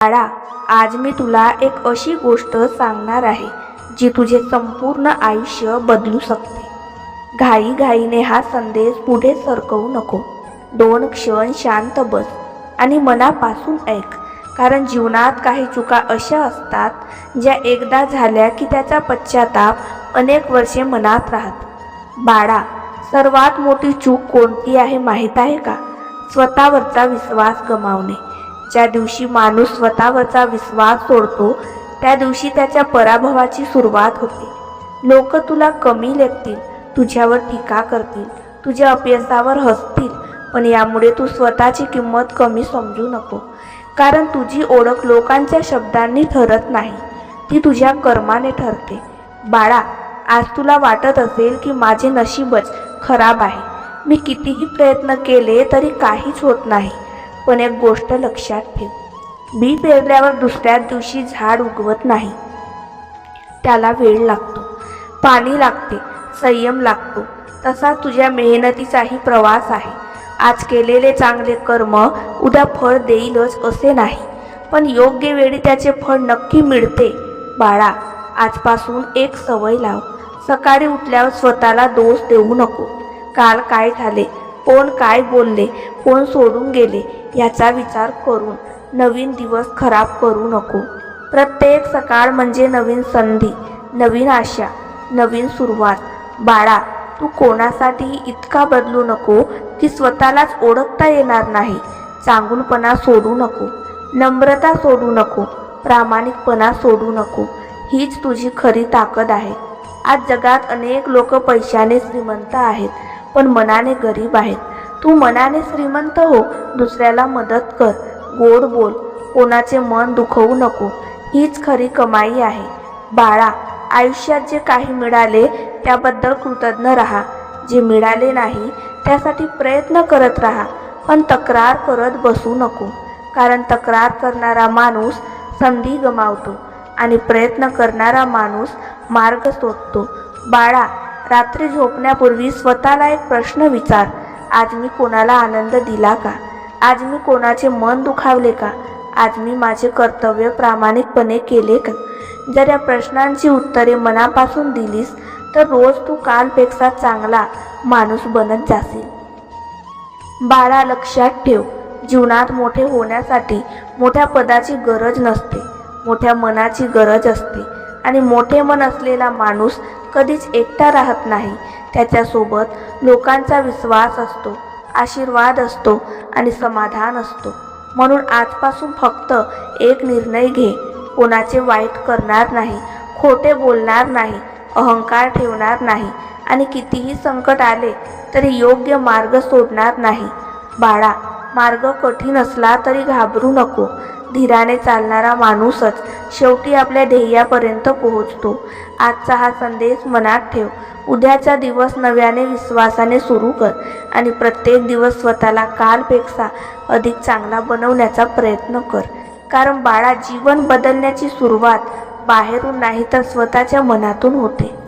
बाळा, आज मी तुला एक अशी गोष्ट सांगणार आहे जी तुझे संपूर्ण आयुष्य बदलू शकते. घाईघाईने हा संदेश पुढे सरकवू नको. 2 क्षण शांत बस आणि मनापासून ऐक. कारण जीवनात काही चुका अशा असतात ज्या एकदा झाल्या की त्याचा पश्चाताप अनेक वर्षे मनात राहत. बाळा, सर्वात मोठी चूक कोणती आहे माहीत आहे का? स्वतःवरचा विश्वास गमावणे. ज्या दिवशी माणूस स्वतःवरचा विश्वास सोडतो त्या दिवशी त्याच्या पराभवाची सुरुवात होते. लोक तुला कमी लेखतील, तुझ्यावर टीका करतील, तुझ्या अपयशावर हसतील, पण यामुळे तू स्वतःची किंमत कमी समजू नको. कारण तुझी ओळख लोकांच्या शब्दांनी ठरत नाही, ती तुझ्या कर्माने ठरते. बाळा, आज तुला वाटत असेल की माझे नशीबच खराब आहे, मी कितीही प्रयत्न केले तरी काहीच होत नाही. पण एक गोष्ट लक्षात ठेव, बी पेरल्यावर दुसऱ्याच दिवशी झाड उगवत नाही. त्याला वेळ लागतो, पाणी लागते, संयम लागतो. तसा तुझ्या मेहनतीचाही प्रवास आहे. आज केलेले चांगले कर्म उद्या फळ देईलच असे नाही, पण योग्य वेळी त्याचे फळ नक्की मिळते. बाळा, आजपासून एक सवय लाव. सकाळी उठल्यावर स्वतःला दोष देऊ नको. काल काय झाले, कोण काय बोलले, कोण सोडून गेले याचा विचार करून नवीन दिवस खराब करू नको. प्रत्येक सकाळ म्हणजे नवीन संधी, नवीन आशा, नवीन सुरुवात. बाळा, तू कोणासाठीही इतका बदलू नको की स्वतःलाच ओळखता येणार नाही. चांगुलपणा सोडू नको, नम्रता सोडू नको, प्रामाणिकपणा सोडू नको. हीच तुझी खरी ताकद आहे. आज जगात अनेक लोक पैशाने श्रीमंत आहेत, पण मनाने गरीब आहेत. तू मनाने श्रीमंत हो, दुसऱ्याला मदत कर, गोड बोल, कोणाचे मन दुखवू नको. हीच खरी कमाई आहे. बाळा, आयुष्यात जे काही मिळाले त्याबद्दल कृतज्ञ राहा. जे मिळाले नाही त्यासाठी प्रयत्न करत राहा, पण तक्रार करत बसू नको. कारण तक्रार करणारा माणूस संधी गमावतो आणि प्रयत्न करणारा माणूस मार्ग शोधतो. बाळा, रात्री झोपण्यापूर्वी स्वतःला एक प्रश्न विचार. आज मी कोणाला आनंद दिला का? आज मी कोणाचे मन दुखावले का? आज मी माझे कर्तव्य प्रामाणिकपणे केले का? जर या प्रश्नांची उत्तरे मनापासून दिलीस तर रोज तू कालपेक्षा चांगला माणूस बनत जाशील. बाळा, लक्षात ठेव, जीवनात मोठे होण्यासाठी मोठ्या पदाची गरज नसते, मोठ्या मनाची गरज असते. आणि मोठे मन असलेला माणूस कधीच एकटा राहत नाही. त्याच्यासोबत लोकांचा विश्वास असतो, आशीर्वाद असतो आणि समाधान असतो. म्हणून आजपासून फक्त एक निर्णय घे. कोणाचे वाईट करणार नाही, खोटे बोलणार नाही, अहंकार ठेवणार नाही आणि कितीही संकट आले तरी योग्य मार्ग सोडणार नाही. बाळा, मार्ग कठीण असला तरी घाबरू नको. धीराने चालणारा माणूसच शेवटी आपल्या ध्येयापर्यंत पोहोचतो. आजचा हा संदेश मनात ठेव. उद्याचा दिवस नव्याने विश्वासाने सुरू कर आणि प्रत्येक दिवस स्वतःला कालपेक्षा अधिक चांगला बनवण्याचा प्रयत्न कर. कारण बाळा, जीवन बदलण्याची सुरुवात बाहेरून नाही तर स्वतःच्या मनातून होते.